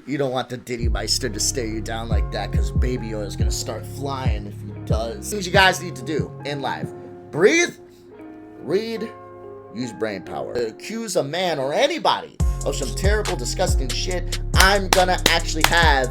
You don't want the Diddy Meister to stare you down like that, because baby oil is going to start flying if he does. Things you guys need to do in life: breathe, read, use brain power. Accuse a man or anybody of some terrible, disgusting shit, I'm gonna actually have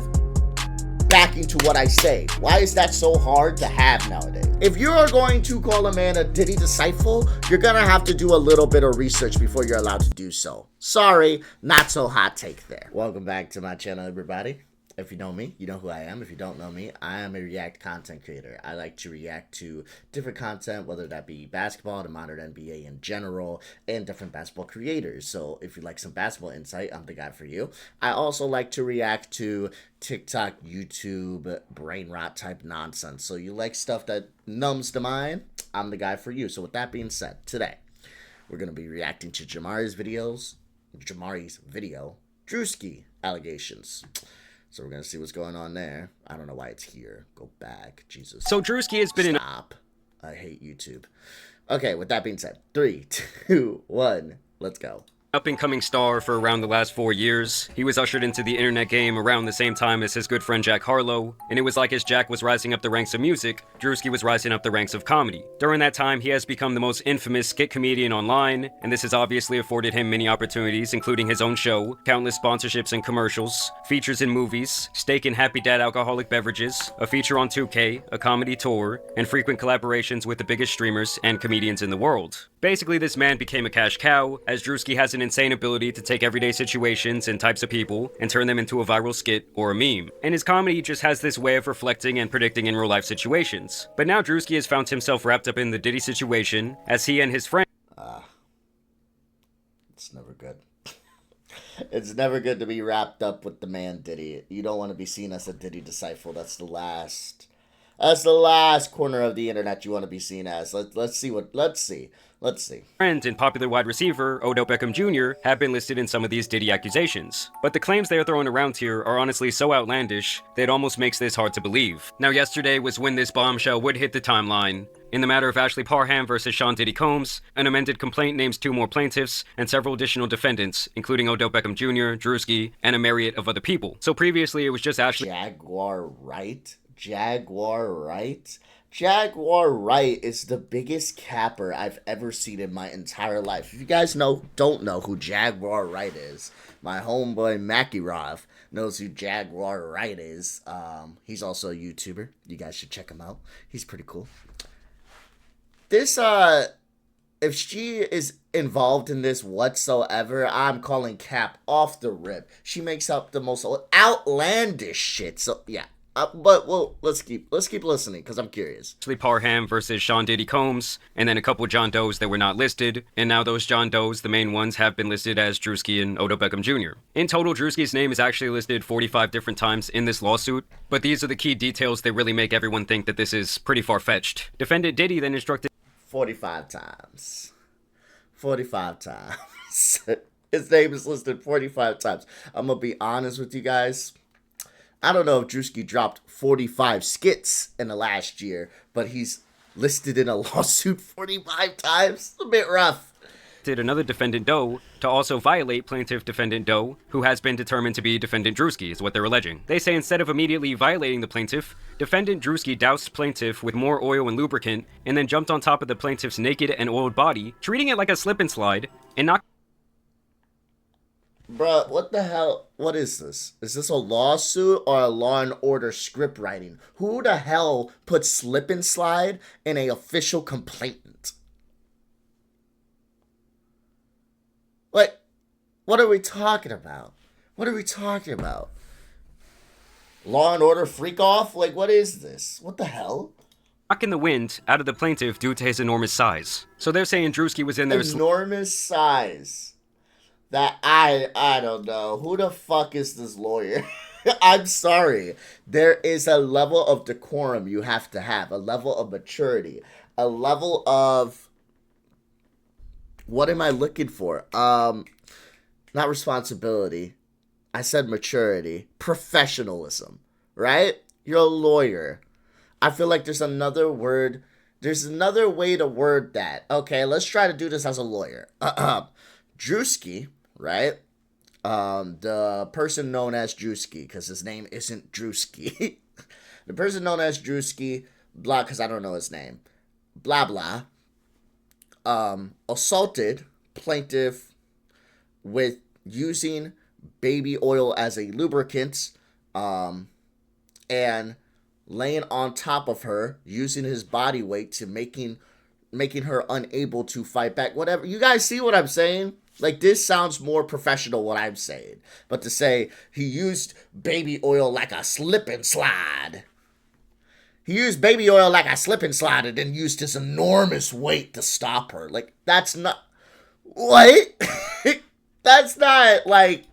backing to what I say. Why is that so hard to have nowadays? If you are going to call a man a Diddy disciple, you're gonna have to do a little bit of research before you're allowed to do so. Sorry, not so hot take there. Welcome back to my channel, everybody. If you know me, you know who I am. If you don't know me, I am a React content creator. I like to react to different content, whether that be basketball, the modern NBA in general, and different basketball creators. So if you like some basketball insight, I'm the guy for you. I also like to react to TikTok, YouTube, brain rot type nonsense. So you like stuff that numbs the mind, I'm the guy for you. So with that being said, today we're going to be reacting to Jamari's video, Druski allegations. So we're going to see what's going on there. I don't know why it's here. Go back. Jesus. So Druski has been Stop. I hate YouTube. Okay, with that being said, 3, 2, 1, let's go. up-and-coming star for around the last 4 years. He was ushered into the internet game around the same time as his good friend Jack Harlow, and it was like as Jack was rising up the ranks of music, Druski was rising up the ranks of comedy. During that time, he has become the most infamous skit comedian online, and this has obviously afforded him many opportunities, including his own show, countless sponsorships and commercials, features in movies, steak and Happy Dad alcoholic beverages, a feature on 2K, a comedy tour, and frequent collaborations with the biggest streamers and comedians in the world. Basically, this man became a cash cow, as Druski has an insane ability to take everyday situations and types of people and turn them into a viral skit or a meme. And his comedy just has this way of reflecting and predicting in real life situations. But now Druski has found himself wrapped up in the Diddy situation, as he and his friend It's never good. It's never good to be wrapped up with the man Diddy. You don't want to be seen as a Diddy disciple. That's the last corner of the internet you want to be seen as. Let's see. friend and popular wide receiver, Odell Beckham Jr., have been listed in some of these Diddy accusations. But the claims they are throwing around here are honestly so outlandish that it almost makes this hard to believe. Now, yesterday was when this bombshell would hit the timeline. In the matter of Ashley Parham versus Sean Diddy Combs, an amended complaint names 2 more plaintiffs and several additional defendants, including Odell Beckham Jr., Druski, and a myriad of other people. So previously, it was just Ashley. Jaguar Wright is the biggest capper I've ever seen in my entire life. If you guys don't know who Jaguar Wright is, my homeboy Makirov knows who Jaguar Wright is. He's also a YouTuber. You guys should check him out. He's pretty cool. This, if she is involved in this whatsoever, I'm calling cap off the rip. She makes up the most outlandish shit. So, yeah. But well, let's keep listening because I'm curious. Ashley Parham versus Sean Diddy Combs, and then a couple John Does that were not listed, and now those John Does, the main ones, have been listed as Druski and Odell Beckham Jr. In total, Druski's name is actually listed 45 different times in this lawsuit, but these are the key details that really make everyone think that this is pretty far-fetched. Defendant Diddy then instructed 45 times. 45 times. His name is listed 45 times. I'm gonna be honest with you guys. I don't know if Druski dropped 45 skits in the last year, but he's listed in a lawsuit 45 times. It's a bit rough. Another defendant Doe to also violate plaintiff defendant Doe, who has been determined to be defendant Druski, is what they're alleging. They say instead of immediately violating the plaintiff, defendant Druski doused plaintiff with more oil and lubricant, and then jumped on top of the plaintiff's naked and oiled body, treating it like a slip and slide, and knocked. Bruh, what the hell? What is this? Is this a lawsuit or a Law and Order script writing? Who the hell put slip and slide in a official complaint? Like, what are we talking about? Law and Order freak off? Like, what is this? What the hell? Knocking the wind out of the plaintiff due to his enormous size. So they're saying Druski was in there. Enormous size. That I don't know. Who the fuck is this lawyer? I'm sorry. There is a level of decorum you have to have, a level of maturity, a level of, what am I looking for? Not responsibility. I said maturity. Professionalism, right? You're a lawyer. I feel like there's another word. There's another way to word that. Okay, let's try to do this as a lawyer. Druski, right? The person known as Druski, because his name isn't Druski. The person known as Druski, blah, because I don't know his name, blah, blah, assaulted plaintiff with using baby oil as a lubricant, and laying on top of her, using his body weight to making her unable to fight back. Whatever. You guys see what I'm saying? Like, this sounds more professional what I'm saying. But to say he used baby oil like a slip and slide. He used baby oil like a slip and slide and then used his enormous weight to stop her. Like, that's not... What? That's not, like...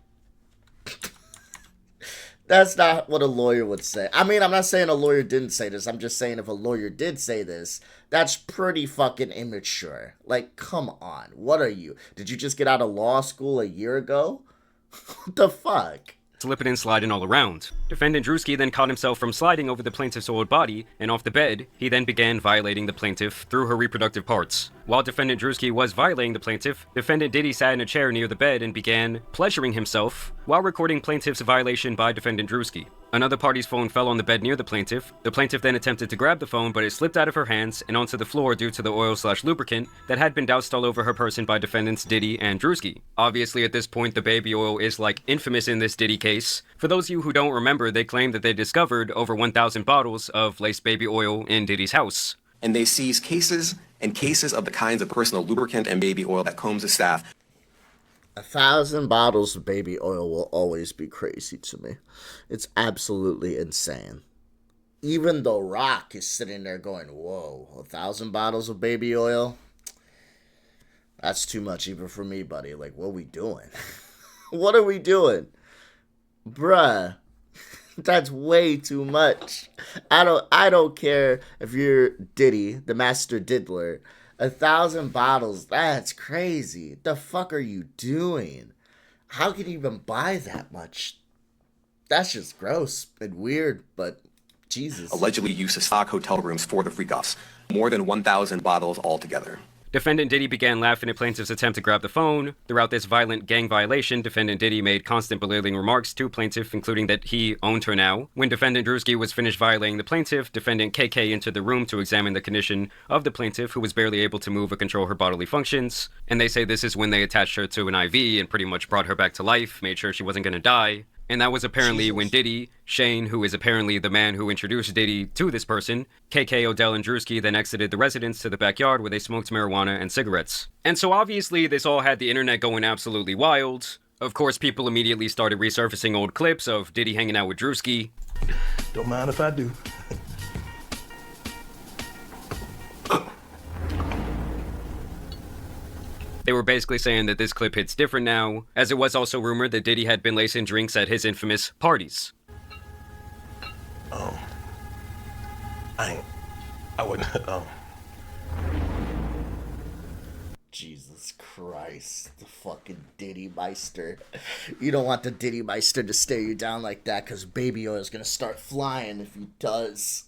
That's not what a lawyer would say. I mean, I'm not saying a lawyer didn't say this. I'm just saying if a lawyer did say this, that's pretty fucking immature. Like, come on. What are you? Did you just get out of law school a year ago? What the fuck? Slipping and sliding all around. Defendant Druski then caught himself from sliding over the plaintiff's oiled body, and off the bed, he then began violating the plaintiff through her reproductive parts. While Defendant Druski was violating the plaintiff, Defendant Diddy sat in a chair near the bed and began pleasuring himself while recording plaintiff's violation by Defendant Druski. Another party's phone fell on the bed near the plaintiff. The plaintiff then attempted to grab the phone, but it slipped out of her hands and onto the floor due to the oil/lubricant that had been doused all over her person by defendants Diddy and Druski. Obviously, at this point, the baby oil is like infamous in this Diddy case. For those of you who don't remember, they claim that they discovered over 1,000 bottles of laced baby oil in Diddy's house. And they seized cases and cases of the kinds of personal lubricant and baby oil that Combs' staff. 1,000 bottles of baby oil will always be crazy to me. It's absolutely insane. Even The Rock is sitting there going, whoa, 1,000 bottles of baby oil? That's too much even for me, buddy. Like, what are we doing? What are we doing? Bruh. That's way too much. I don't care if you're Diddy, the master diddler. 1,000 bottles, that's crazy. The fuck are you doing? How can you even buy that much? That's just gross and weird, but Jesus. Allegedly used to stock hotel rooms for the freak-offs. More than 1,000 bottles altogether. Defendant Diddy began laughing at plaintiff's attempt to grab the phone. Throughout this violent gang violation, Defendant Diddy made constant belittling remarks to plaintiff, including that he owned her now. When Defendant Druski was finished violating the plaintiff, Defendant KK entered the room to examine the condition of the plaintiff, who was barely able to move or control her bodily functions. And they say this is when they attached her to an IV and pretty much brought her back to life, made sure she wasn't gonna die. And that was apparently when Diddy, Shane, who is apparently the man who introduced Diddy to this person, KK, Odell, and Druski then exited the residence to the backyard where they smoked marijuana and cigarettes. And so obviously this all had the internet going absolutely wild. Of course, people immediately started resurfacing old clips of Diddy hanging out with Druski. Don't mind if I do. They were basically saying that this clip hits different now, as it was also rumored that Diddy had been lacing drinks at his infamous parties. I wouldn't, Jesus Christ, the fucking Diddy Meister. You don't want the Diddy Meister to stare you down like that, because baby oil is going to start flying if he does.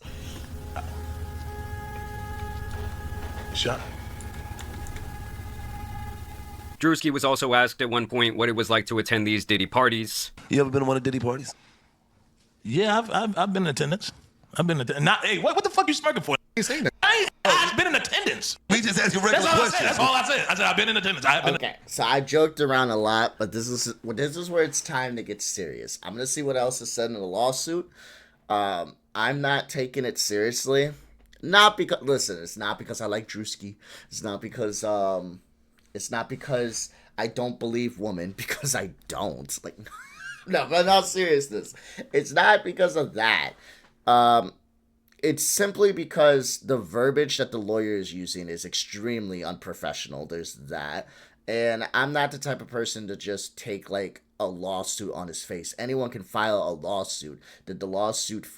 Shut. Druski was also asked at one point what it was like to attend these Diddy parties. You ever been to one of Diddy parties? Yeah, I've been in attendance. Not, hey, what the fuck you smirking for? You saying that? I've been in attendance. We just asked you regular questions. That's all I said. I said I've been in attendance. Okay, so I joked around a lot, but this is where it's time to get serious. I'm gonna see what else is said in the lawsuit. I'm not taking it seriously. Not because, listen, it's not because I like Druski. It's not because I don't believe women, because I don't. Like, no, but in all seriousness, it's not because of that. It's simply because the verbiage that the lawyer is using is extremely unprofessional. There's that. And I'm not the type of person to just take, like, a lawsuit on his face. Anyone can file a lawsuit. Did the lawsuit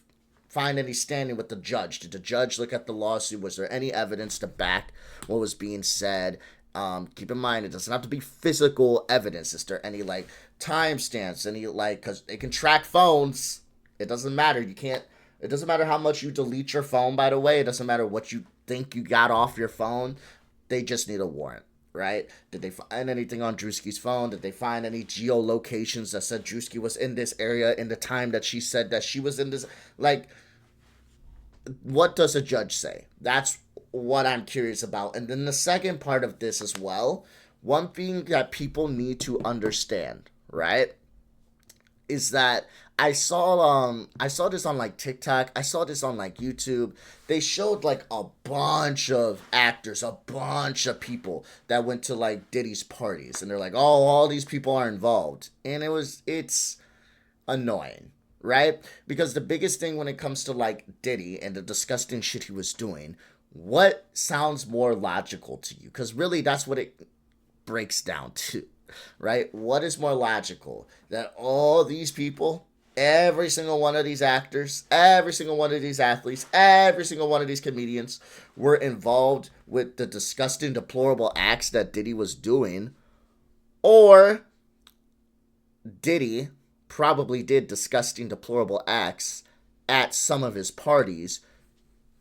find any standing with the judge? Did the judge look at the lawsuit? Was there any evidence to back what was being said? Keep in mind, it doesn't have to be physical evidence. Is there any, like, timestamps? Any, like, because it can track phones. It doesn't matter. It doesn't matter how much you delete your phone, by the way. It doesn't matter what you think you got off your phone. They just need a warrant. right? Did they find anything on Druski's phone? Did they find any geolocations that said Druski was in this area in the time that she said that she was in this? Like, what does a judge say? That's what I'm curious about. And then the second part of this as well, one thing that people need to understand, right, is that I saw this on like TikTok, I saw this on like YouTube. They showed like a bunch of actors, a bunch of people that went to like Diddy's parties, and they're like, oh, all these people are involved. And it's annoying, right? Because the biggest thing when it comes to like Diddy and the disgusting shit he was doing, what sounds more logical to you? Because really that's what it breaks down to, right? What is more logical? That all these people, every single one of these actors, every single one of these athletes, every single one of these comedians were involved with the disgusting, deplorable acts that Diddy was doing, or Diddy probably did disgusting, deplorable acts at some of his parties,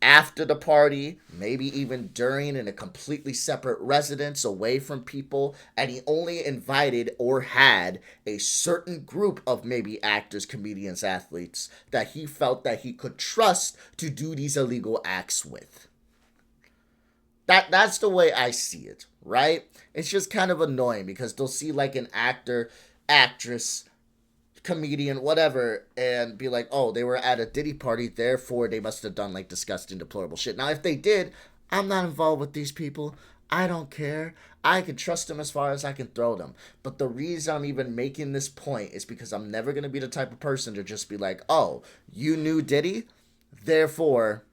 after the party, maybe even during, in a completely separate residence away from people, and he only invited or had a certain group of maybe actors, comedians, athletes that he felt that he could trust to do these illegal acts with. That's the way I see it, right? It's just kind of annoying because they'll see like an actor, actress, comedian, whatever, and be like, oh, they were at a Diddy party, therefore they must have done like disgusting, deplorable shit. Now, if they did, I'm not involved with these people. I don't care. I can trust them as far as I can throw them. But the reason I'm even making this point is because I'm never going to be the type of person to just be like, oh, you knew Diddy, therefore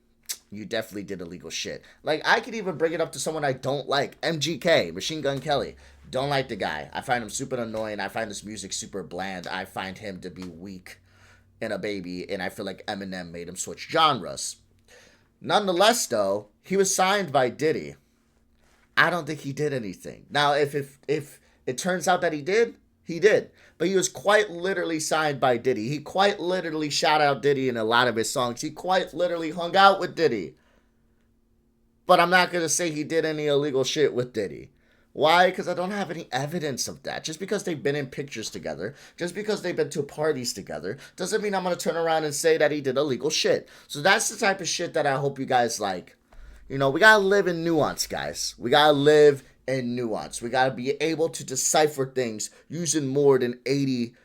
you definitely did illegal shit. Like, I could even bring it up to someone I don't like, MGK, Machine Gun Kelly. Don't like the guy. I find him super annoying. I find his music super bland. I find him to be weak and a baby, and I feel like Eminem made him switch genres. Nonetheless, though, he was signed by Diddy. I don't think he did anything. Now, if it turns out that he did, he did. But he was quite literally signed by Diddy. He quite literally shout out Diddy in a lot of his songs. He quite literally hung out with Diddy. But I'm not going to say he did any illegal shit with Diddy. Why? Because I don't have any evidence of that. Just because they've been in pictures together, just because they've been to parties together, doesn't mean I'm going to turn around and say that he did illegal shit. So that's the type of shit that I hope you guys like. You know, we got to live in nuance, guys. We got to live in nuance. We got to be able to decipher things using more than 80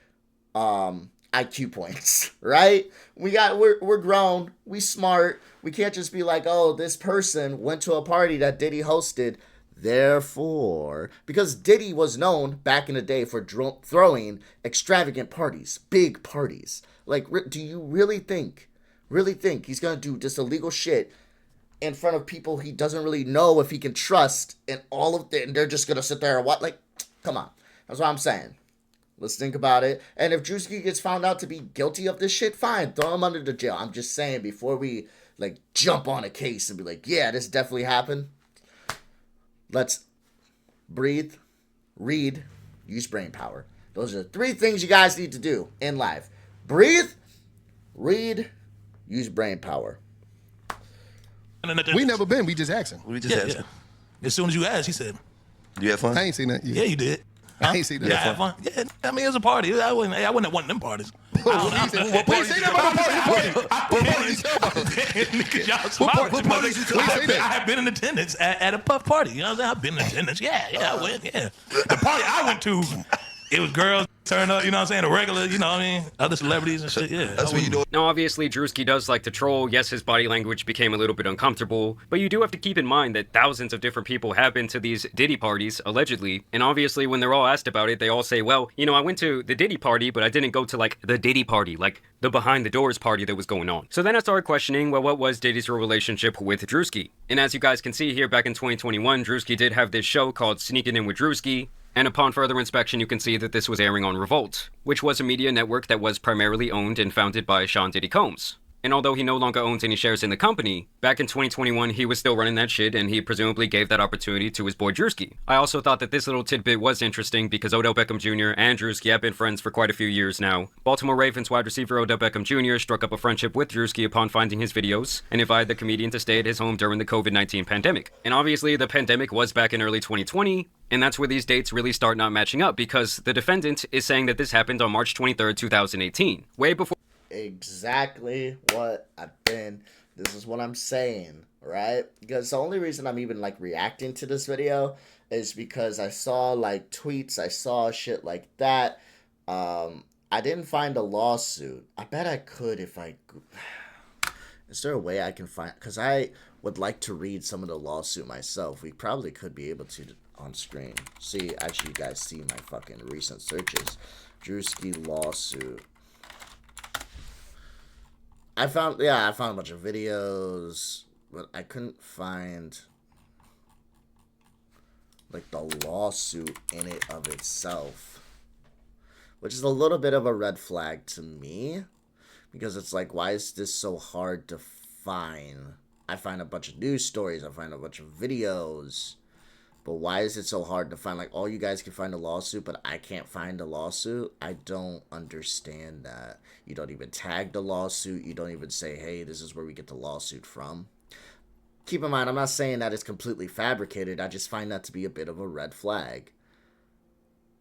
IQ points, right? We're grown. We smart. We can't just be like, oh, this person went to a party that Diddy hosted. Therefore, because Diddy was known back in the day for throwing extravagant parties, big parties. Like, do you really think he's going to do this illegal shit in front of people he doesn't really know if he can trust, and all of them, they're just going to sit there and what? Like, come on. That's what I'm saying. Let's think about it. And if Druski gets found out to be guilty of this shit, fine. Throw him under the jail. I'm just saying, before we, like, jump on a case and be like, yeah, this definitely happened. Let's breathe, read, use brain power. Those are the 3 things you guys need to do in life. Breathe, read, use brain power. We never been. We just asking. We just asking. As soon as you asked, he said, You had fun? I ain't seen that. yeah, you did. I ain't seen that. Yeah, I had fun. Yeah, I mean, it was a party. I wasn't at one of them parties. We ain't say that about the party. I have been in attendance at a puff party. You know what I'm saying? I've been in attendance. Yeah, I went. Yeah, the party I went to, it was girls turn up. You know what I'm saying? The regular. You know what I mean? Other celebrities and shit. Yeah, That's what you do. Now, obviously, Druski does like to troll. Yes, his body language became a little bit uncomfortable, but you do have to keep in mind that thousands of different people have been to these Diddy parties, allegedly, and obviously, when they're all asked about it, they all say, well, you know, I went to the Diddy party, but I didn't go to, like, the Diddy party, like, the behind-the-doors party that was going on. So then I started questioning, well, what was Diddy's real relationship with Druski? And as you guys can see here, back in 2021, Druski did have this show called Sneaking In With Druski, and upon further inspection, you can see that this was airing on Revolt, which was a media network that was primarily owned and founded by Sean Diddy Combs. And although he no longer owns any shares in the company, back in 2021 he was still running that shit, and he presumably gave that opportunity to his boy Druski. I also thought that this little tidbit was interesting because Odell Beckham Jr. and Druski have been friends for quite a few years now. Baltimore Ravens wide receiver Odell Beckham Jr. struck up a friendship with Druski upon finding his videos and invited the comedian to stay at his home during the COVID-19 pandemic. And obviously the pandemic was back in early 2020, and that's where these dates really start not matching up because the defendant is saying that this happened on March 23rd, 2018, way before. Exactly what this is what I'm saying, right? Because the only reason I'm even like reacting to this video is because I saw like tweets, I saw shit like that. I didn't find a lawsuit. I bet I could if I... Is there a way I can find... Because I would like to read some of the lawsuit myself. We probably could be able to on screen. See, actually, you guys see my fucking recent searches. Druski lawsuit. I found a bunch of videos, but I couldn't find like the lawsuit in it of itself, which is a little bit of a red flag to me because it's like, why is this so hard to find? I find a bunch of news stories, I find a bunch of videos, but why is it so hard to find? Like, all you guys can find a lawsuit, but I can't find a lawsuit? I don't understand that. You don't even tag the lawsuit. You don't even say, hey, this is where we get the lawsuit from. Keep in mind, I'm not saying that it's completely fabricated. I just find that to be a bit of a red flag.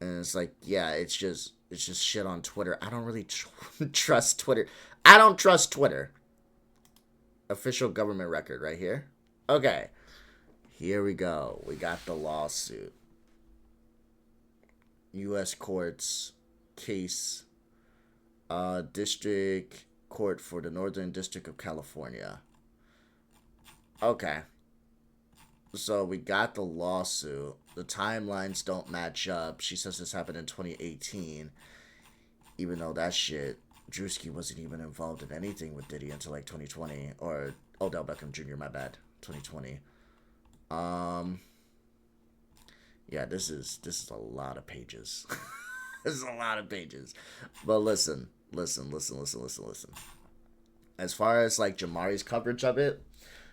And it's like, yeah, it's just shit on Twitter. I don't really trust Twitter. I don't trust Twitter. Official government record right here. Okay. Here we go. We got the lawsuit. U.S. courts case. District Court for the Northern District of California. Okay. So we got the lawsuit. The timelines don't match up. She says this happened in 2018. Even though that shit, Druski wasn't even involved in anything with Diddy until like 2020. Or Odell Beckham Jr., my bad. 2020. Yeah, this is a lot of pages. This is a lot of pages. But listen. As far as like JAMARI's coverage of it,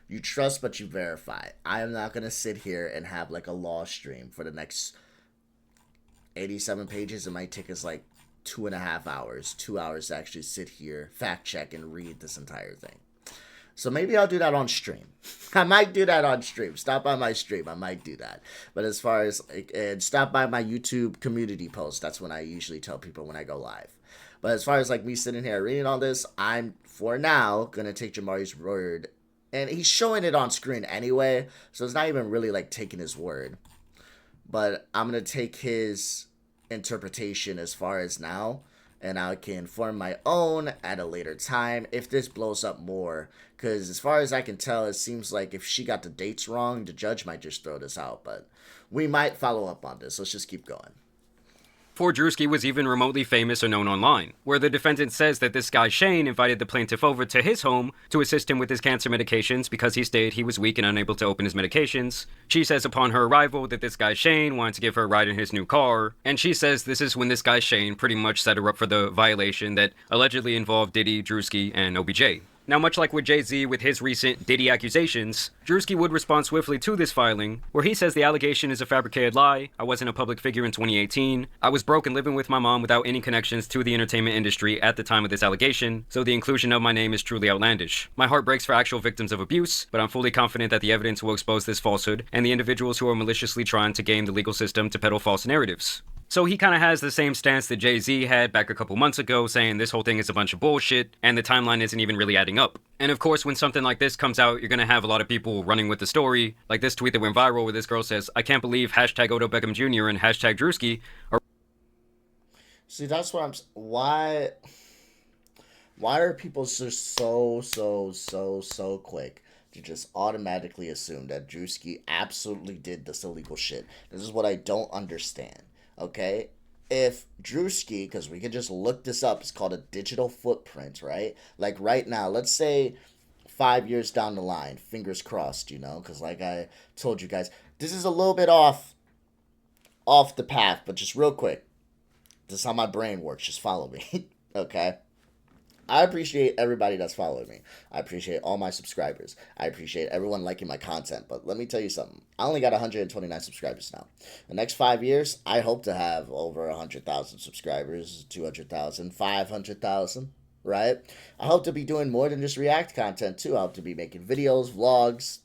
you trust but you verify. I am not going to sit here and have like a law stream for the next 87 pages. It might take us like 2.5 hours, 2 hours to actually sit here, fact check, and read this entire thing. So maybe I'll do that on stream. I might do that on stream. Stop by my stream. I might do that. But as far as, and stop by my YouTube community post. That's when I usually tell people when I go live. But as far as like me sitting here reading all this, I'm, for now, going to take JAMARI's word. And he's showing it on screen anyway. So it's not even really like taking his word. But I'm going to take his interpretation as far as now. And I can form my own at a later time if this blows up more. Because as far as I can tell, it seems like if she got the dates wrong, the judge might just throw this out. But we might follow up on this. Let's just keep going. Before Druski was even remotely famous or known online, where the defendant says that this guy Shane invited the plaintiff over to his home to assist him with his cancer medications because he stated he was weak and unable to open his medications. She says upon her arrival that this guy Shane wanted to give her a ride in his new car, and she says this is when this guy Shane pretty much set her up for the violation that allegedly involved Diddy, Druski, and OBJ. Now, much like with Jay-Z with his recent Diddy accusations, Druski would respond swiftly to this filing, where he says the allegation is a fabricated lie. I wasn't a public figure in 2018. I was broke and living with my mom without any connections to the entertainment industry at the time of this allegation, so the inclusion of my name is truly outlandish. My heart breaks for actual victims of abuse, but I'm fully confident that the evidence will expose this falsehood and the individuals who are maliciously trying to game the legal system to peddle false narratives. So he kind of has the same stance that Jay-Z had back a couple months ago, saying this whole thing is a bunch of bullshit, and the timeline isn't even really adding up. And of course, when something like this comes out, you're gonna have a lot of people running with the story, like this tweet that went viral where this girl says, I can't believe hashtag Odell Beckham Jr. and hashtag Druski are... See, that's what I'm... Why are people just so quick to just automatically assume that Druski absolutely did this illegal shit? This is what I don't understand. Okay, if Druski, because we can just look this up, it's called a digital footprint, right? Like right now, let's say 5 years down the line, fingers crossed, you know, because like I told you guys, this is a little bit off the path, but just real quick, this is how my brain works, just follow me, okay? I appreciate everybody that's following me. I appreciate all my subscribers. I appreciate everyone liking my content. But let me tell you something. I only got 129 subscribers now. The next 5 years, I hope to have over 100,000 subscribers, 200,000, 500,000, right? I hope to be doing more than just react content too. I hope to be making videos, vlogs,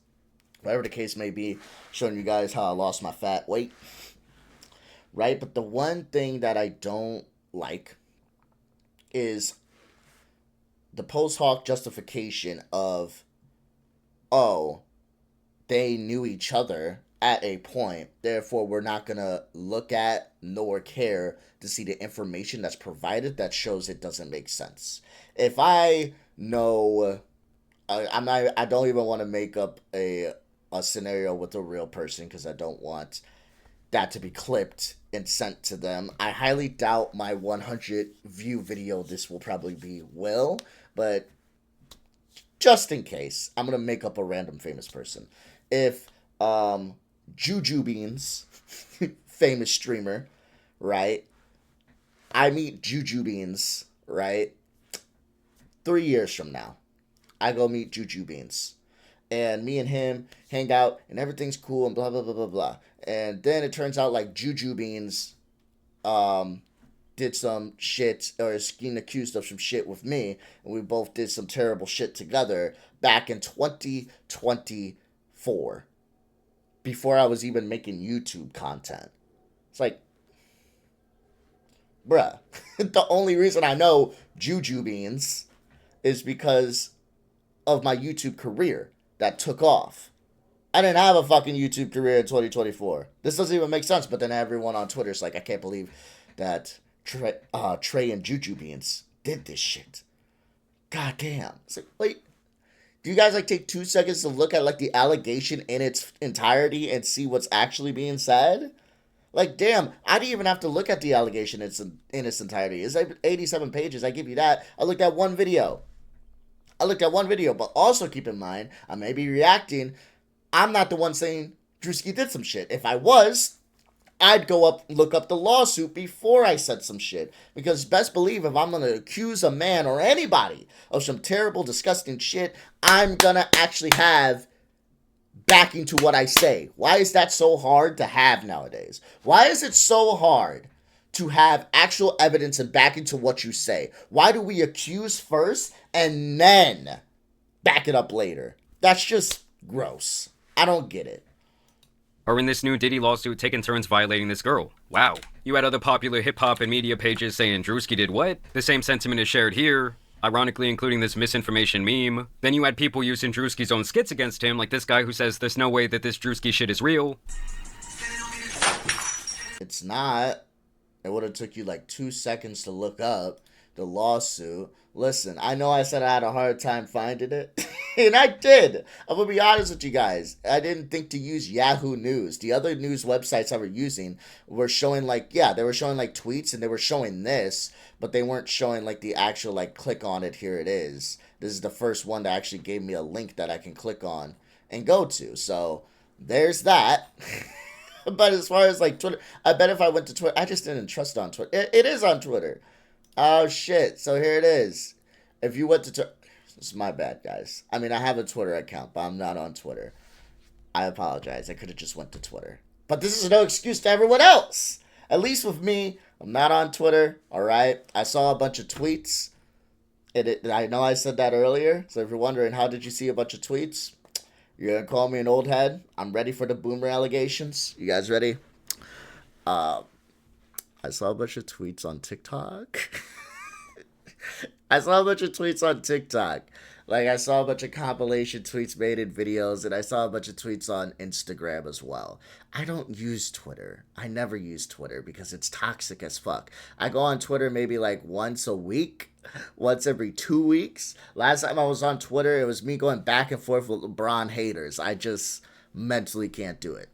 whatever the case may be, showing you guys how I lost my fat weight, right? But the one thing that I don't like is the post hoc justification of, oh, they knew each other at a point, therefore we're not going to look at nor care to see the information that's provided that shows it doesn't make sense. If I know, I don't even want to make up a scenario with a real person because I don't want that to be clipped and sent to them. I highly doubt my 100 view video this will probably be will, but just in case, I'm going to make up a random famous person. If Juju Beans, famous streamer, right? I meet Juju Beans, right? 3 years from now, I go meet Juju Beans. And me and him hang out, and everything's cool, and blah, blah, blah, blah, blah. And then it turns out, like, Juju Beans did some shit, or is getting accused of some shit with me, and we both did some terrible shit together back in 2024, before I was even making YouTube content. It's like, bruh, the only reason I know Juju Beans is because of my YouTube career that took off. I didn't have a fucking YouTube career in 2024. This doesn't even make sense, but then everyone on Twitter is like, I can't believe that Trey and Juju Beans did this shit. God damn. It's like, wait, do you guys like take 2 seconds to look at like the allegation in its entirety and see what's actually being said? Like, damn, I didn't even have to look at the allegation in its entirety. It's like 87 pages, I give you that. I looked at one video. But also keep in mind, I may be reacting. I'm not the one saying Druski did some shit. If I was, I'd go up, look up the lawsuit before I said some shit. Because best believe if I'm going to accuse a man or anybody of some terrible, disgusting shit, I'm going to actually have backing to what I say. Why is that so hard to have nowadays? Why is it so hard to have actual evidence and backing to what you say? Why do we accuse first and then back it up later? That's just gross. I don't get it. Are in this new Diddy lawsuit taking turns violating this girl. Wow. You had other popular hip-hop and media pages saying Druski did what? The same sentiment is shared here, ironically including this misinformation meme. Then you had people using Druski's own skits against him, like this guy who says there's no way that this Druski shit is real. It's not. It would have took you like 2 seconds to look up the lawsuit. Listen, I know I said I had a hard time finding it, and I did. I'm going to be honest with you guys. I didn't think to use Yahoo News. The other news websites I were using were showing like, yeah, they were showing like tweets, and they were showing this, but they weren't showing like the actual like click on it, here it is. This is the first one that actually gave me a link that I can click on and go to. So there's that. But as far as like Twitter, I bet if I went to Twitter, I just didn't trust on Twitter. It is on Twitter. Oh shit. So here it is. If you went to Twitter, this is my bad, guys. I mean, I have a Twitter account, but I'm not on Twitter. I apologize. I could have just went to Twitter. But this is no excuse to everyone else. At least with me, I'm not on Twitter. All right. I saw a bunch of tweets. I know I said that earlier. So if you're wondering, how did you see a bunch of tweets? You're going to call me an old head? I'm ready for the boomer allegations. You guys ready? I saw a bunch of tweets on TikTok. I saw a bunch of tweets on TikTok. Like, I saw a bunch of compilation tweets made in videos, and I saw a bunch of tweets on Instagram as well. I don't use Twitter. I never use Twitter because it's toxic as fuck. I go on Twitter maybe like once a week, once every 2 weeks. Last time I was on Twitter, it was me going back and forth with LeBron haters. I just mentally can't do it.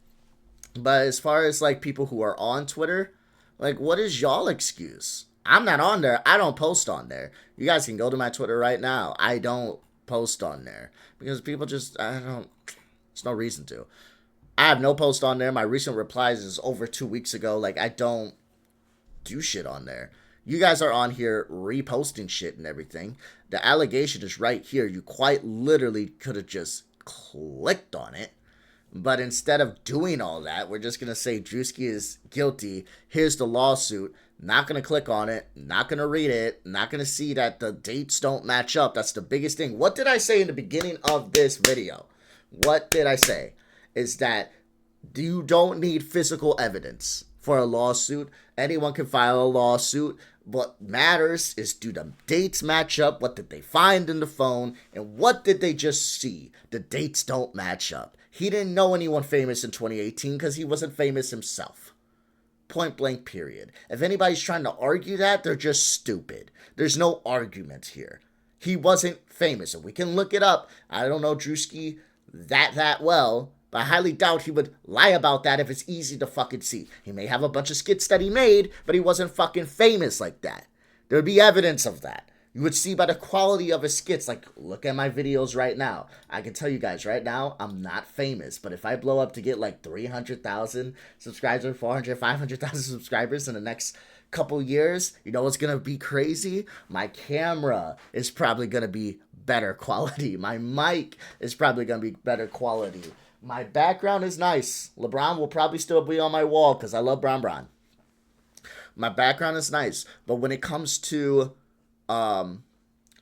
But as far as like people who are on Twitter, like, what is y'all excuse? I'm not on there. I don't post on there. You guys can go to my Twitter right now. I don't post on there because people just, there's no reason to. I have no post on there. My recent replies is over 2 weeks ago. Like, I don't do shit on there. You guys are on here reposting shit and everything. The allegation is right here. You quite literally could have just clicked on it. But instead of doing all that, we're just going to say Druski is guilty. Here's the lawsuit. Not going to click on it. Not going to read it. Not going to see that the dates don't match up. That's the biggest thing. What did I say in the beginning of this video? What did I say? Is that you don't need physical evidence for a lawsuit. Anyone can file a lawsuit. What matters is, do the dates match up? What did they find in the phone? And what did they just see? The dates don't match up. He didn't know anyone famous in 2018 because he wasn't famous himself. Point blank, period. If anybody's trying to argue that, they're just stupid. There's no argument here. He wasn't famous, and we can look it up. I don't know Druski that well, but I highly doubt he would lie about that if it's easy to fucking see. He may have a bunch of skits that he made, but he wasn't fucking famous like that. There would be evidence of that. You would see by the quality of his skits. Like, look at my videos right now. I can tell you guys right now, I'm not famous. But if I blow up to get like 300,000 subscribers, 400, 500,000 subscribers in the next couple years, you know what's going to be crazy? My camera is probably going to be better quality. My mic is probably going to be better quality. My background is nice. LeBron will probably still be on my wall because I love Bron. My background is nice. But when it comes to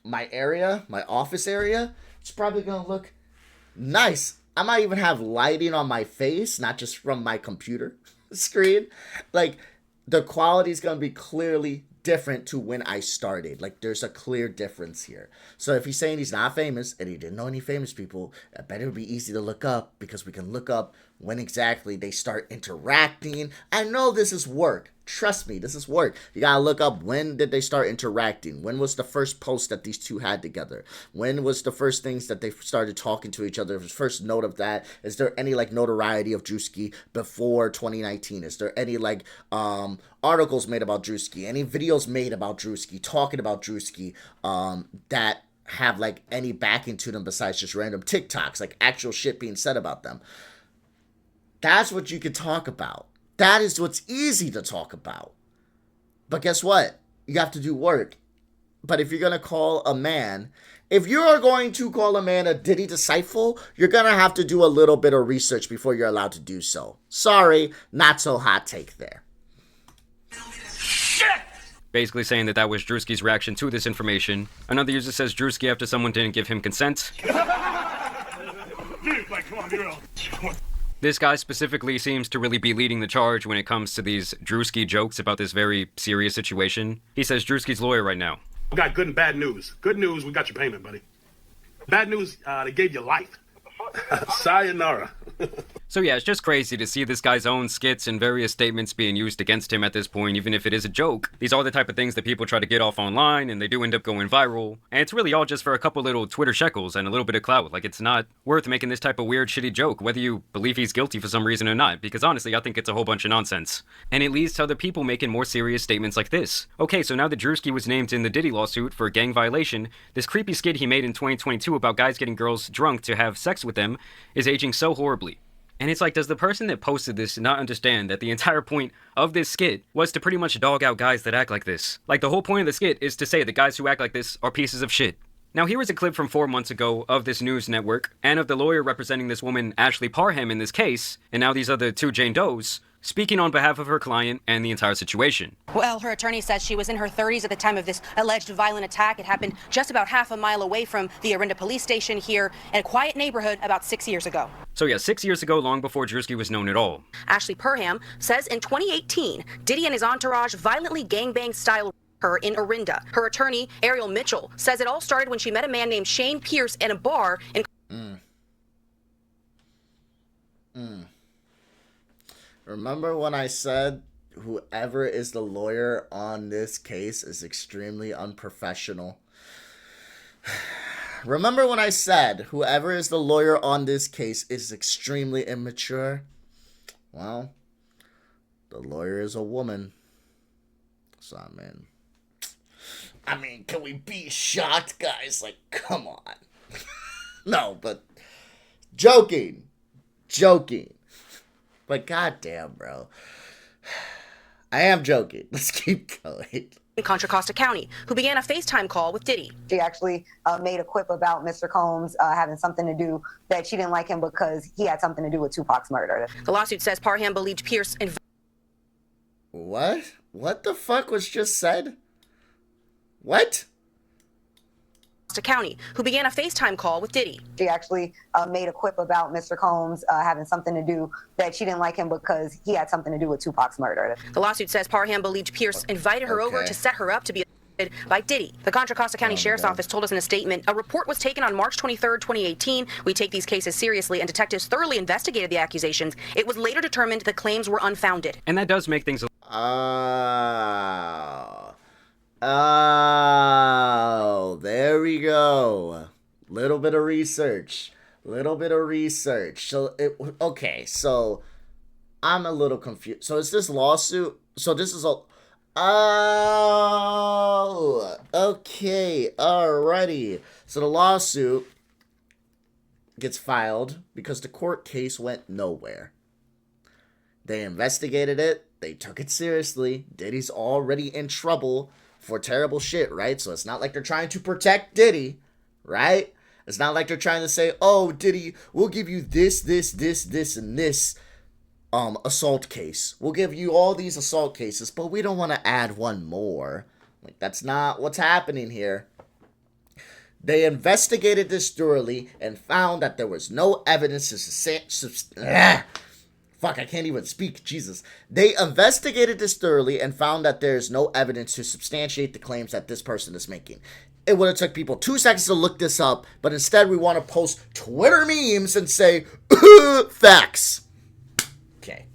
my area, my office area, it's probably gonna look nice. I might even have lighting on my face, not just from my computer screen. Like, the quality is gonna be clearly different to when I started. Like, there's a clear difference here. So if he's saying he's not famous and he didn't know any famous people, I bet it would be easy to look up, because we can look up when exactly they start interacting. I know this is work. Trust me, this is work. You gotta look up, when did they start interacting? When was the first post that these two had together? When was the first things that they started talking to each other? First note of that. Is there any like notoriety of Druski before 2019? Is there any like articles made about Druski? Any videos made about Druski, talking about Druski, that have like any backing to them besides just random TikToks, like actual shit being said about them? That's what you could talk about. That is what's easy to talk about. But guess what? You have to do work. But if you're going to call a man, if you're going to call a man a Diddy disciple, you're going to have to do a little bit of research before you're allowed to do so. Sorry, not so hot take there. Basically saying that was Druski's reaction to this information. Another user says Druski after someone didn't give him consent. Dude, like, come on, girl. This guy specifically seems to really be leading the charge when it comes to these Druski jokes about this very serious situation. He says Druski's lawyer right now. We got good and bad news. Good news, we got your payment, buddy. Bad news, they gave you life. Sayonara. So yeah, it's just crazy to see this guy's own skits and various statements being used against him at this point, even if it is a joke. These are the type of things that people try to get off online, and they do end up going viral. And it's really all just for a couple little Twitter shekels and a little bit of clout. Like, it's not worth making this type of weird, shitty joke, whether you believe he's guilty for some reason or not, because honestly, I think it's a whole bunch of nonsense. And it leads to other people making more serious statements like this. Okay, so now that Druski was named in the Diddy lawsuit for gang violation, this creepy skit he made in 2022 about guys getting girls drunk to have sex with them is aging so horribly. And it's like, does the person that posted this not understand that the entire point of this skit was to pretty much dog out guys that act like this? Like, the whole point of the skit is to say that guys who act like this are pieces of shit. Now, here is a clip from 4 months ago of this news network, and of the lawyer representing this woman, Ashley Parham, in this case, and now these other two Jane Does, speaking on behalf of her client and the entire situation. Well, her attorney says she was in her 30s at the time of this alleged violent attack. It happened just about half a mile away from the Orinda police station here in a quiet neighborhood about 6 years ago. So yeah, 6 years ago, long before Druski was known at all. Ashley Parham says in 2018, Diddy and his entourage violently gangbang style her in Orinda. Her attorney, Ariel Mitchell, says it all started when she met a man named Shane Pierce in a bar in... Remember when I said whoever is the lawyer on this case is extremely unprofessional? Remember when I said whoever is the lawyer on this case is extremely immature? Well, the lawyer is a woman. So, I mean, can we be shocked, guys? Like, come on. No, but joking. But goddamn, bro. I am joking. Let's keep going. in Contra Costa County, who began a FaceTime call with Diddy. She actually made a quip about Mr. Combs having something to do, that she didn't like him because he had something to do with Tupac's murder. The lawsuit says Parham believed Pierce invited What? What the fuck was just said? What? County, who began a FaceTime call with Diddy. She actually made a quip about Mr. Combs having something to do, that she didn't like him because he had something to do with Tupac's murder. The lawsuit says Parham believed Pierce invited her over to set her up to be by Diddy. The Contra Costa County Sheriff's Office told us in a statement, a report was taken on March 23rd, 2018. We take these cases seriously, and detectives thoroughly investigated the accusations. It was later determined the claims were unfounded. And that does make things Oh, there we go. Little bit of research. So, okay, so I'm a little confused. So is this lawsuit? So this is a... Oh, okay, alrighty. So the lawsuit gets filed because the court case went nowhere. They investigated it. They took it seriously. Diddy's already in trouble for terrible shit, right? So it's not like they're trying to protect Diddy, right? It's not like they're trying to say, oh, Diddy, we'll give you this, and this assault case. We'll give you all these assault cases, but we don't want to add one more. Like, that's not what's happening here. They investigated this thoroughly and found that there was no evidence to Fuck, I can't even speak, Jesus. They investigated this thoroughly and found that there's no evidence to substantiate the claims that this person is making. It would have took people 2 seconds to look this up, but instead we want to post Twitter memes and say, facts. Okay.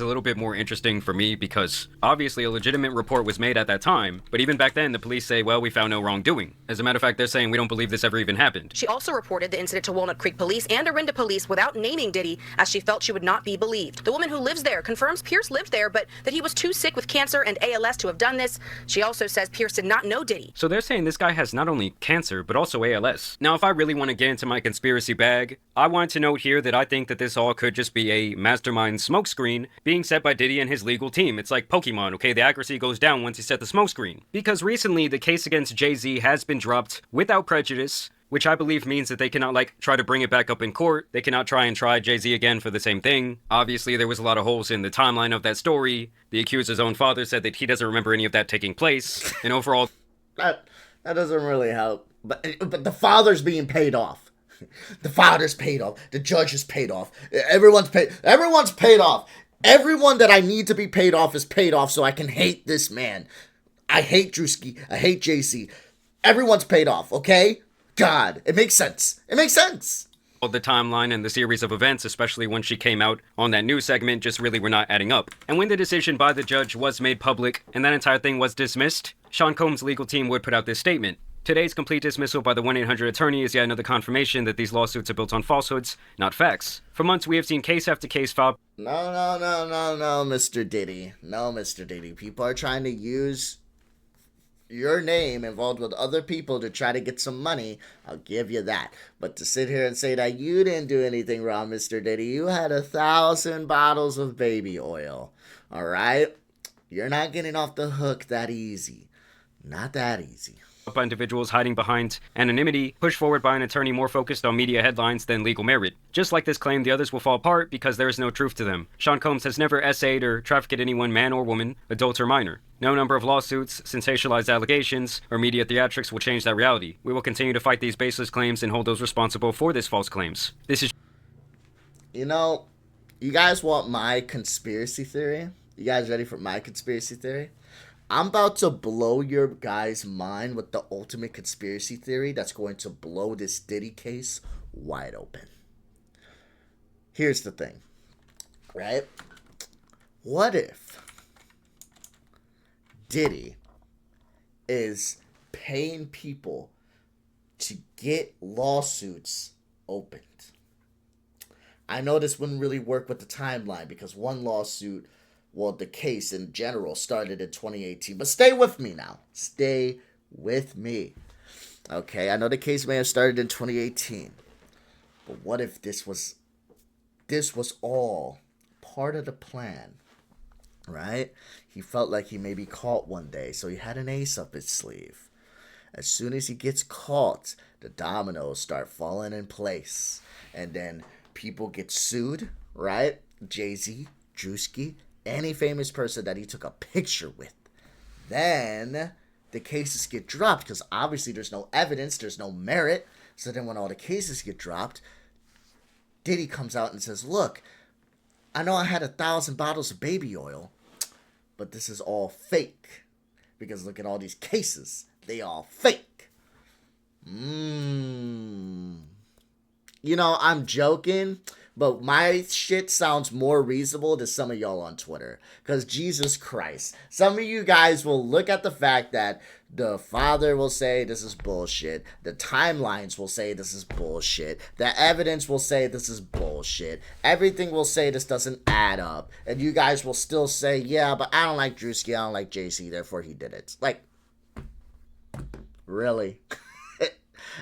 a little bit more interesting for me because obviously a legitimate report was made at that time, but even back then the police say, well, we found no wrongdoing. As a matter of fact, they're saying we don't believe this ever even happened. She also reported the incident to Walnut Creek Police and Orinda Police without naming Diddy, as she felt she would not be believed. The woman who lives there confirms Pierce lived there, but that he was too sick with cancer and ALS to have done this. She also says Pierce did not know Diddy. So they're saying this guy has not only cancer, but also ALS. Now, if I really want to get into my conspiracy bag, I want to note here that I think that this all could just be a mastermind smokescreen being set by Diddy and his legal team. It's like Pokemon, okay? The accuracy goes down once you set the smokescreen. Because recently, the case against Jay-Z has been dropped without prejudice, which I believe means that they cannot, try to bring it back up in court. They cannot try and try Jay-Z again for the same thing. Obviously, there was a lot of holes in the timeline of that story. The accuser's own father said that he doesn't remember any of that taking place. And overall... That doesn't really help. But the father's being paid off. The father's paid off. The judge is paid off. Everyone's paid. Everyone's paid off. Everyone that I need to be paid off is paid off so I can hate this man. I hate Druski. I hate JC. Everyone's paid off, okay? God, it makes sense. It makes sense. The timeline and the series of events, especially when she came out on that news segment, just really were not adding up. And when the decision by the judge was made public and that entire thing was dismissed, Sean Combs' legal team would put out this statement. Today's complete dismissal by the 1-800 attorney is yet another confirmation that these lawsuits are built on falsehoods, not facts. For months, we have seen case after case filed. No, Mr. Diddy. No, Mr. Diddy. People are trying to use your name involved with other people to try to get some money. I'll give you that. But to sit here and say that you didn't do anything wrong, Mr. Diddy, you had 1,000 bottles of baby oil. All right? You're not getting off the hook that easy. Not that easy. By individuals hiding behind anonymity, pushed forward by an attorney more focused on media headlines than legal merit. Just like this claim, the others will fall apart because there is no truth to them. Sean Combs has never essayed or trafficked anyone, man or woman, adult or minor. No number of lawsuits, sensationalized allegations, or media theatrics will change that reality. We will continue to fight these baseless claims and hold those responsible for these false claims. This is... You know, you guys want my conspiracy theory? You guys ready for my conspiracy theory? I'm about to blow your guys' mind with the ultimate conspiracy theory that's going to blow this Diddy case wide open. Here's the thing, right? What if Diddy is paying people to get lawsuits opened? I know this wouldn't really work with the timeline because one lawsuit, well, the case in general started in 2018. But stay with me now. Stay with me. Okay, I know the case may have started in 2018. But what if this was all part of the plan right? He felt like he may be caught one day, so he had an ace up his sleeve. As soon as he gets caught, the dominoes start falling in place. And then people get sued, right? Jay-Z, Druski, any famous person that he took a picture with. Then the cases get dropped because obviously there's no evidence, there's no merit. So then when all the cases get dropped, Diddy comes out and says, look, I know I had 1,000 bottles of baby oil, but this is all fake. Because look at all these cases. They all fake. You know, I'm joking, but my shit sounds more reasonable to some of y'all on Twitter. Because Jesus Christ, some of you guys will look at the fact that the father will say this is bullshit. The timelines will say this is bullshit. The evidence will say this is bullshit. Everything will say this doesn't add up. And you guys will still say, yeah, but I don't like Druski, I don't like JC, therefore he did it. Like, really?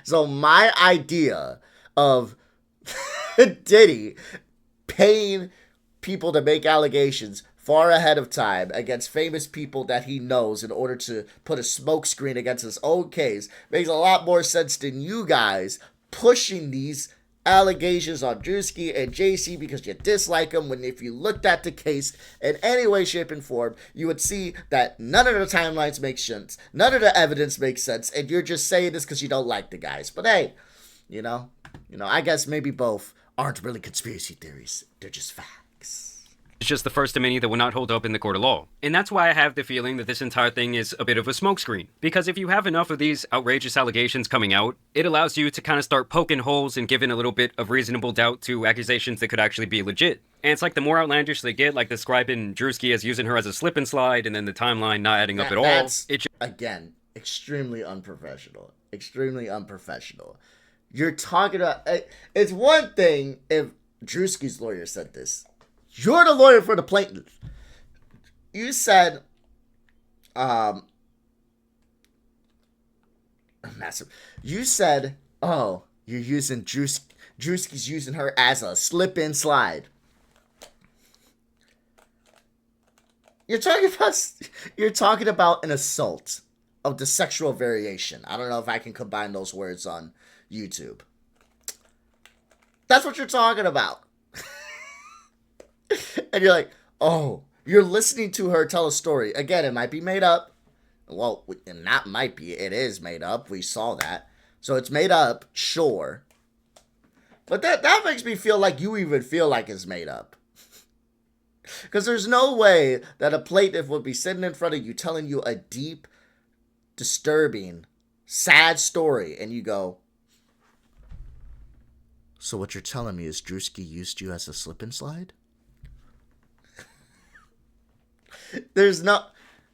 So my idea of Diddy paying people to make allegations far ahead of time against famous people that he knows in order to put a smokescreen against his own case makes a lot more sense than you guys pushing these allegations on Druski and JC because you dislike him, when if you looked at the case in any way, shape, and form, you would see that none of the timelines make sense, none of the evidence makes sense, and you're just saying this because you don't like the guys. But hey, you know, I guess maybe both aren't really conspiracy theories, they're just facts. It's just the first of many that will not hold up in the court of law. And that's why I have the feeling that this entire thing is a bit of a smokescreen. Because if you have enough of these outrageous allegations coming out, it allows you to kind of start poking holes and giving a little bit of reasonable doubt to accusations that could actually be legit. And it's like the more outlandish they get, like describing Druski as using her as a slip and slide, and then the timeline not adding up at all. That's, again, extremely unprofessional. Extremely unprofessional. You're talking about... It's one thing if Druski's lawyer said this. You're the lawyer for the plaintiff. You said, massive. You said, oh, you're using Druski's using her as a slip and slide. You're talking about an assault of the sexual variation. I don't know if I can combine those words on YouTube. That's what you're talking about. And you're like, oh, you're listening to her tell a story. Again, it might be made up. Well, not might be. It is made up. We saw that. So it's made up, sure. But that makes me feel like you even feel like it's made up. Because there's no way that a plaintiff would be sitting in front of you telling you a deep, disturbing, sad story. And you go, so what you're telling me is Druski used you as a slip and slide? It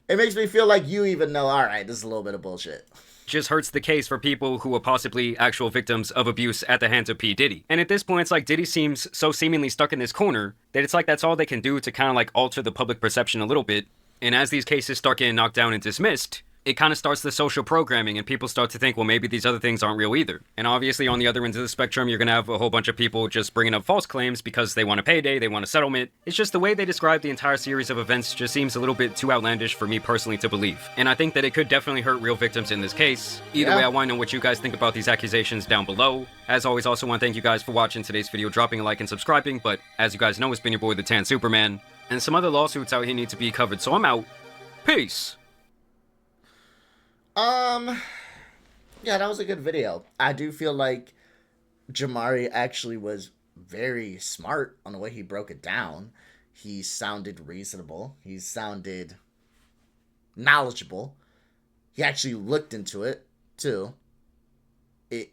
makes me feel like you even know, all right, this is a little bit of bullshit. Just hurts the case for people who are possibly actual victims of abuse at the hands of P. Diddy. And at this point, it's like Diddy seems so seemingly stuck in this corner that it's like that's all they can do to kind of like alter the public perception a little bit. And as these cases start getting knocked down and dismissed, it kind of starts the social programming and people start to think, well, maybe these other things aren't real either. And obviously on the other end of the spectrum, you're going to have a whole bunch of people just bringing up false claims because they want a payday, they want a settlement. It's just the way they describe the entire series of events just seems a little bit too outlandish for me personally to believe. And I think that it could definitely hurt real victims in this case. Either way, I want to know what you guys think about these accusations down below. As always, also want to thank you guys for watching today's video, dropping a like and subscribing. But as you guys know, it's been your boy, the Tan Superman. And some other lawsuits out here need to be covered, so I'm out. Peace. Yeah, that was a good video. I do feel like JAMARI actually was very smart on the way he broke it down. He sounded reasonable. He sounded knowledgeable. He actually looked into it, too. He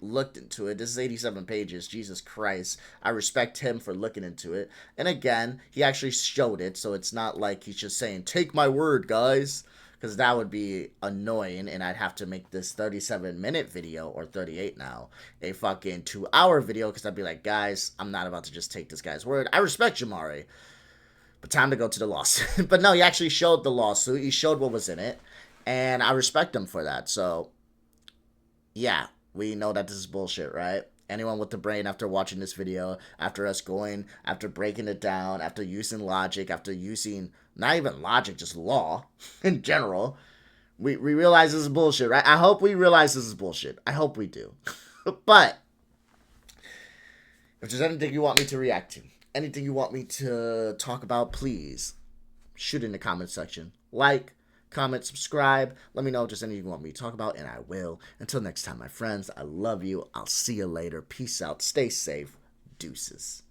looked into it. This is 87 pages. Jesus Christ. I respect him for looking into it. And again, he actually showed it, so it's not like he's just saying, take my word, guys. Because that would be annoying, and I'd have to make this 37-minute video, or 38 now, a fucking 2-hour video, because I'd be like, guys, I'm not about to just take this guy's word. I respect JAMARI, but time to go to the lawsuit. But no, he actually showed the lawsuit. He showed what was in it, and I respect him for that. So, yeah, we know that this is bullshit, right? Anyone with the brain after watching this video, after breaking it down, after using logic, after using not even logic, just law in general, we realize this is bullshit, right? I hope we realize this is bullshit. I hope we do. But if there's anything you want me to react to, anything you want me to talk about, please shoot in the comment section. Like, comment, subscribe. Let me know if there's anything you want me to talk about, and I will. Until next time, my friends, I love you. I'll see you later. Peace out. Stay safe. Deuces.